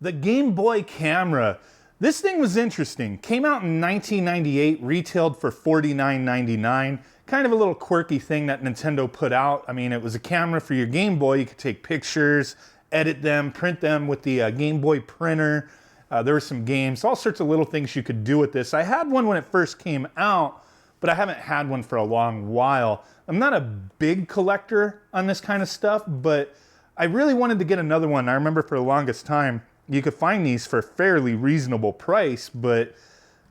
The Game Boy camera. This thing was interesting. Came out in 1998, retailed for $49.99. Kind of a little quirky thing that Nintendo put out. I mean, it was a camera for your Game Boy. You could take pictures, edit them, print them with the Game Boy printer. There were some games, all sorts of little things you could do with this. I had one when it first came out, but I haven't had one for a long while. I'm not a big collector on this kind of stuff, but I really wanted to get another one. I remember for the longest time, you could find these for a fairly reasonable price, but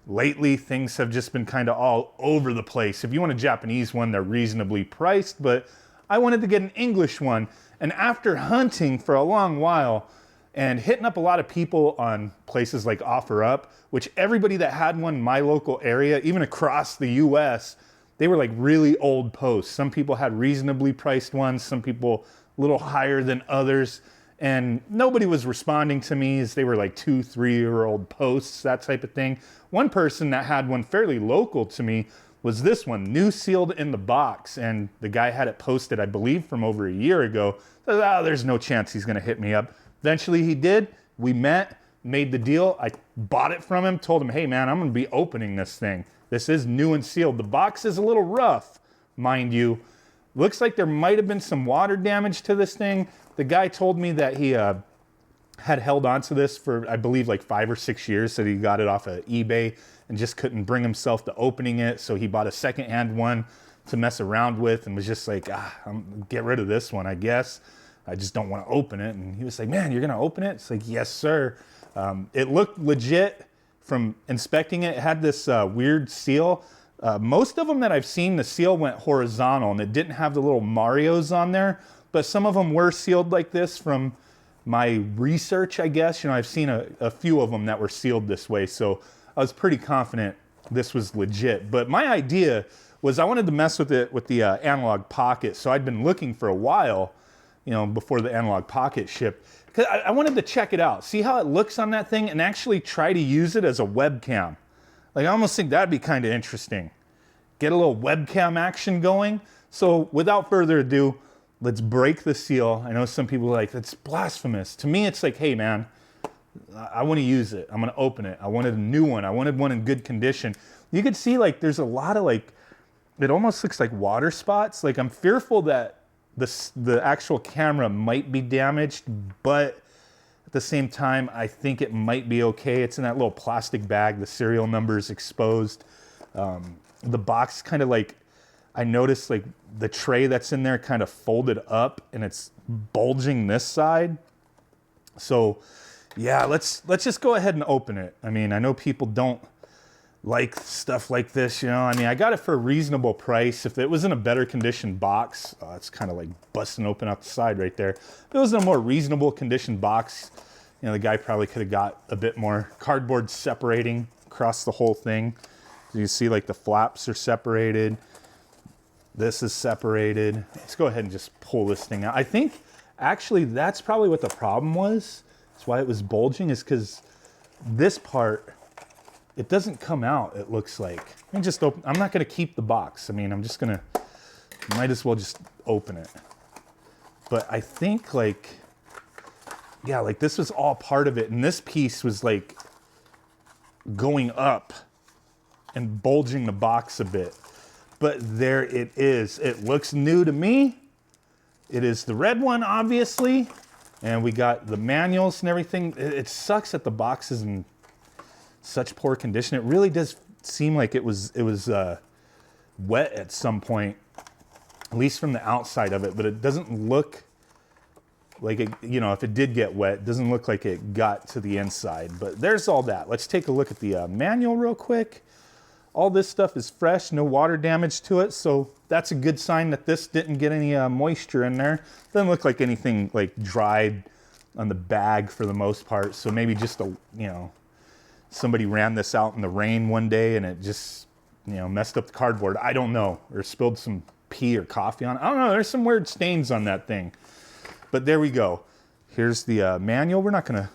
lately things have just been kind of all over the place. If you want a Japanese one, they're reasonably priced, but I wanted to get an English one. And after hunting for a long while and hitting up a lot of people on places like OfferUp, which everybody that had one in my local area, even across the US, they were like really old posts. Some people had reasonably priced ones, some people a little higher than others. And nobody was responding to me, as they were like 2-3-year-old posts, that type of thing. One person that had one fairly local to me was this one, new sealed in the box. And the guy had it posted, I believe, from over a year ago. So, there's no chance he's gonna hit me up. Eventually he did. We met, made the deal. I bought it from him, told him, hey man, I'm gonna be opening this thing. This is new and sealed. The box is a little rough, mind you. Looks like there might have been some water damage to this thing. The guy told me that he had held on to this for, I believe, like 5 or 6 years, so he got it off of eBay and just couldn't bring himself to opening it, so he bought a secondhand one to mess around with and was just like, get rid of this one, I guess. I just don't want to open it. And he was like, man, you're going to open it? It's like, yes, sir. It looked legit from inspecting it. It had this weird seal. Most of them that I've seen, the seal went horizontal and it didn't have the little Marios on there, but some of them were sealed like this from my research, I guess. You know, I've seen a few of them that were sealed this way, so I was pretty confident this was legit. But my idea was I wanted to mess with it with the Analogue Pocket, so I'd been looking for a while, you know, before the Analogue Pocket shipped, because I wanted to check it out, see how it looks on that thing, and actually try to use it as a webcam. Like, I almost think that'd be kind of interesting. Get a little webcam action going. So without further ado, let's break the seal. I know some people are like, that's blasphemous. To me, it's like, hey man, I want to use it. I'm going to open it. I wanted a new one. I wanted one in good condition. You could see like there's a lot of like, it almost looks like water spots. Like, I'm fearful that the actual camera might be damaged, but at the same time, I think it might be okay. It's in that little plastic bag. The serial number is exposed. The box kind of like, I noticed like the tray that's in there kind of folded up and it's bulging this side. So yeah, let's just go ahead and open it. I mean, I know people don't like stuff like this, you know. I mean, I got it for a reasonable price. If it was in a better condition box, it's kind of like busting open out the side right there. If it was in a more reasonable condition box, you know, the guy probably could have got a bit more. Cardboard separating across the whole thing. So you see like the flaps are separated. This is separated. Let's go ahead and just pull this thing out. I think actually that's probably what the problem was. That's why it was bulging, is because this part, it doesn't come out, it looks like. Let me just open. I'm not gonna keep the box. I mean, I'm just gonna, might as well just open it. But I think like, yeah, like this was all part of it. And this piece was like going up and bulging the box a bit. But there it is. It looks new to me. It is the red one, obviously. And we got the manuals and everything. It sucks that the box is in such poor condition. It really does seem like it was wet at some point, at least from the outside of it, but it doesn't look like it, you know, if it did get wet, it doesn't look like it got to the inside. But there's all that. Let's take a look at the manual real quick. All this stuff is fresh, no water damage to it, so that's a good sign that this didn't get any moisture in there. Doesn't look like anything like dried on the bag for the most part, so maybe just a, you know, somebody ran this out in the rain one day and it just, you know, messed up the cardboard. I don't know, or spilled some pee or coffee on it. I don't know, there's some weird stains on that thing. But there we go. Here's the manual. We're not gonna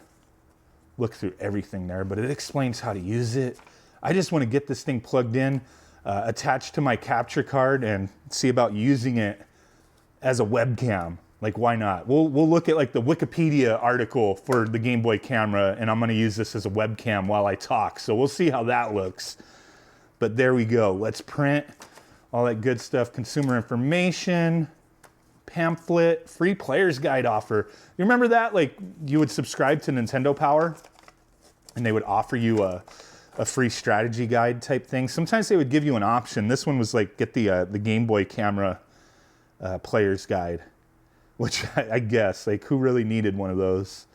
look through everything there, but it explains how to use it. I just want to get this thing plugged in, attached to my capture card, and see about using it as a webcam. Like, why not? We'll look at like the Wikipedia article for the Game Boy camera, and I'm gonna use this as a webcam while I talk. So we'll see how that looks. But there we go. Let's print all that good stuff. Consumer information, pamphlet, free player's guide offer. You remember that? Like, you would subscribe to Nintendo Power and they would offer you a free strategy guide type thing. Sometimes they would give you an option. This one was like, get the Game Boy camera player's guide, which I guess, like, who really needed one of those?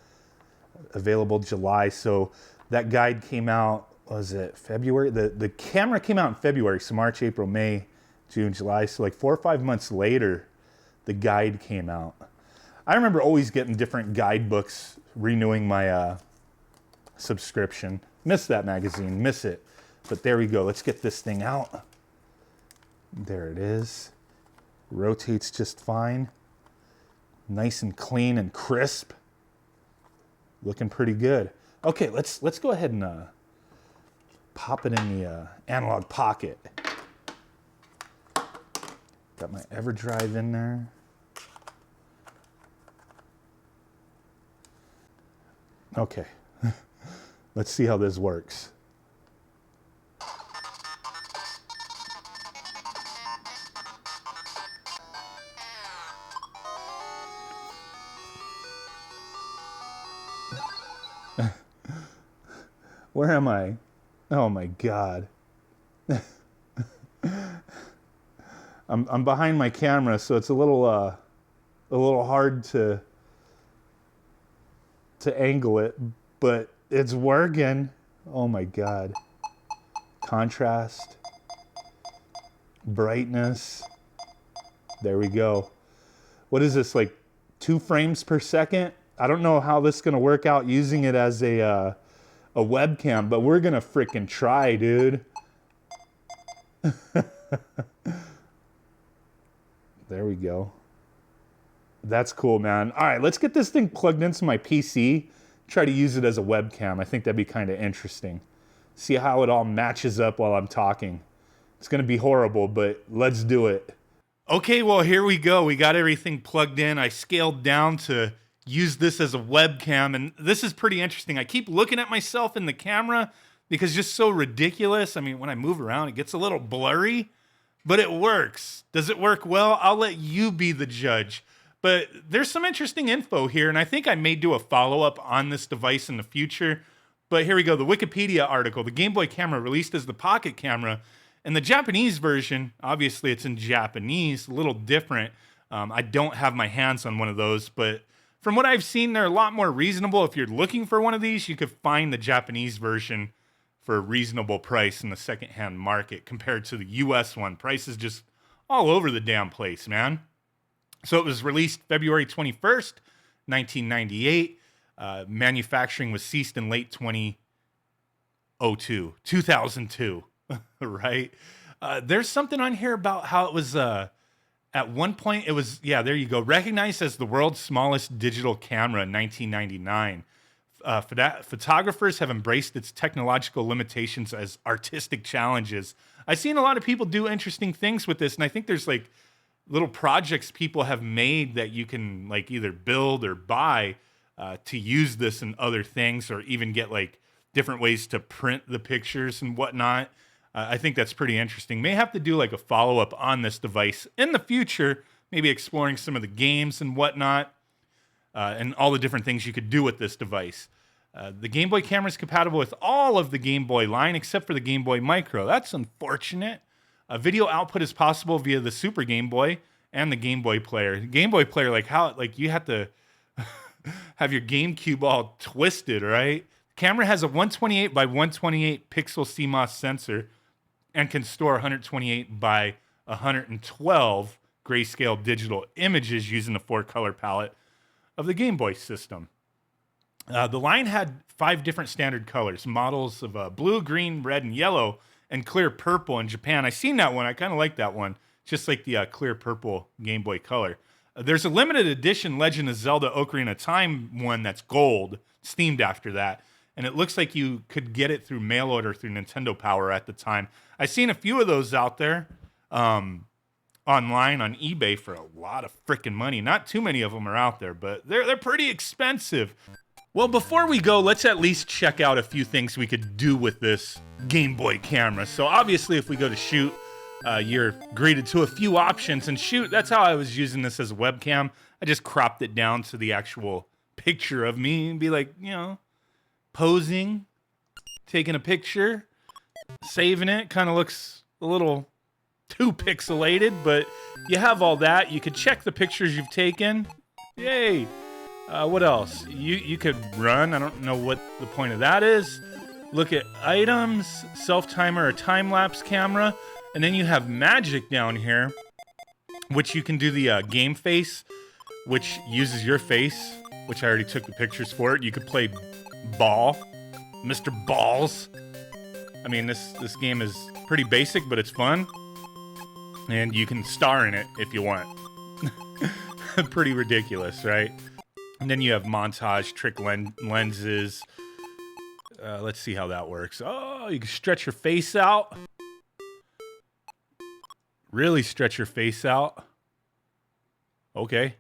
Available July. So that guide came out, was it February? The camera came out in February, so March, April, May, June, July. So like 4 or 5 months later, the guide came out. I remember always getting different guidebooks, renewing my subscription. Miss that magazine, miss it. But there we go. Let's get this thing out. There it is. Rotates just fine. Nice and clean and crisp. Looking pretty good. Okay, let's go ahead and pop it in the analog pocket. Got my EverDrive in there. Okay, let's see how this works. Where am I? Oh my God. I'm behind my camera, so it's a little hard to angle it, but it's working. Oh my God. Contrast, brightness. There we go. What is this, like 2 frames per second? I don't know how this is gonna work out using it as a webcam, but we're gonna frickin' try, dude. There we go. That's cool, man. All right, let's get this thing plugged into my PC. Try to use it as a webcam. I think that'd be kind of interesting. See how it all matches up while I'm talking. It's gonna be horrible, but let's do it. Okay, well, here we go. We got everything plugged in. I scaled down to use this as a webcam, and this is pretty interesting. I keep looking at myself in the camera because it's just so ridiculous. I mean, when I move around, it gets a little blurry, but it works. Does it work well? I'll let you be the judge. But there's some interesting info here, and I think I may do a follow-up on this device in the future. But here we go, the Wikipedia article. The Game Boy camera released as the pocket camera. And the Japanese version, obviously it's in Japanese, a little different. I don't have my hands on one of those, but from what I've seen, they're a lot more reasonable. If you're looking for one of these, you could find the Japanese version for a reasonable price in the secondhand market compared to the US one. Price is just all over the damn place, man. So it was released February 21st, 1998. Manufacturing was ceased in late 2002, right? There's something on here about how it was, at one point, it was, yeah, there you go, recognized as the world's smallest digital camera in 1999. Photographers have embraced its technological limitations as artistic challenges. I've seen a lot of people do interesting things with this, and I think there's like little projects people have made that you can like either build or buy to use this in other things, or even get like different ways to print the pictures and whatnot. I think that's pretty interesting. May have to do like a follow-up on this device in the future, maybe exploring some of the games and whatnot, and all the different things you could do with this device. The Game Boy camera is compatible with all of the Game Boy line except for the Game Boy Micro. That's unfortunate. Video output is possible via the Super Game Boy and the Game Boy Player. The Game Boy Player, like how, like you have to have your GameCube all twisted, right? The camera has a 128 by 128 pixel CMOS sensor and can store 128 by 112 grayscale digital images using the 4-color palette of the Game Boy system. The line had 5 different standard colors, models of blue, green, red, and yellow, and clear purple in Japan. I seen that one. I kind of like that one, just like the clear purple Game Boy Color. There's a limited edition Legend of Zelda Ocarina of Time one that's gold. It's themed after that. And it looks like you could get it through mail order through Nintendo Power at the time. I've seen a few of those out there. online on eBay for a lot of freaking money. Not too many of them are out there, but they're pretty expensive. Well, before we go, let's at least check out a few things we could do with this Game Boy camera. So obviously, if we go to shoot, you're greeted to a few options. And shoot, that's how I was using this as a webcam. I just cropped it down to the actual picture of me and be like, you know, posing, taking a picture, saving it. Kind of looks a little too pixelated, but you have all that. You could check the pictures you've taken. Yay! What else? You could run. I don't know what the point of that is. Look at items, self-timer or time-lapse camera. And then you have magic down here, which you can do the game face, which uses your face, which I already took the pictures for it. You could play ball, Mr. Balls. I mean, this game is pretty basic, but it's fun. And you can star in it if you want. Pretty ridiculous, right? And then you have montage, trick lenses. Let's see how that works. Oh, you can stretch your face out. Really stretch your face out. Okay.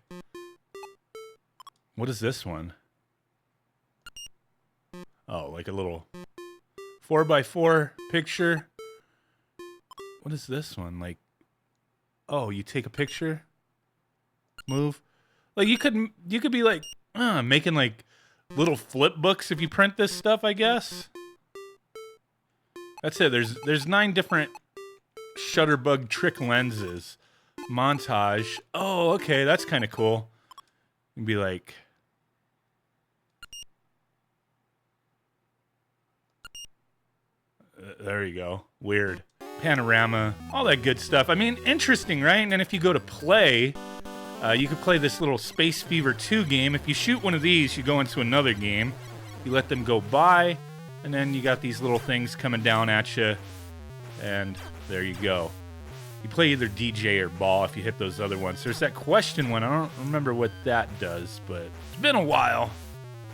What is this one? Oh, like a little 4x4 picture. What is this one? Like, oh, you take a picture, move. Like you could be like making like little flip books if you print this stuff, I guess. That's it. There's 9 different Shutterbug trick lenses. Montage. Oh, okay, that's kind of cool. You can be like, there you go. Weird. Panorama, all that good stuff. I mean, interesting, right? And then if you go to play, you could play this little Space Fever 2 game. If you shoot one of these, you go into another game. You let them go by, and then you got these little things coming down at you, and there you go. You play either DJ or ball if you hit those other ones. There's that question one. I don't remember what that does, but it's been a while.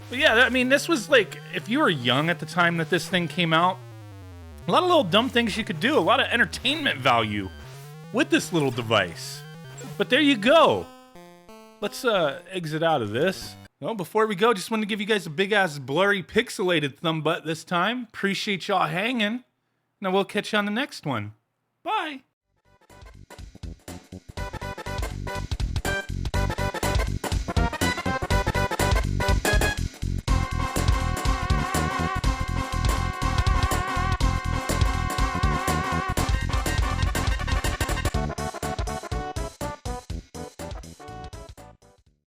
But yeah, I mean, this was like, if you were young at the time that this thing came out, a lot of little dumb things you could do, a lot of entertainment value with this little device. But there you go. Let's exit out of this. Well, before we go, just wanted to give you guys a big-ass blurry pixelated thumb butt this time. Appreciate y'all hanging. Now we'll catch you on the next one. Bye.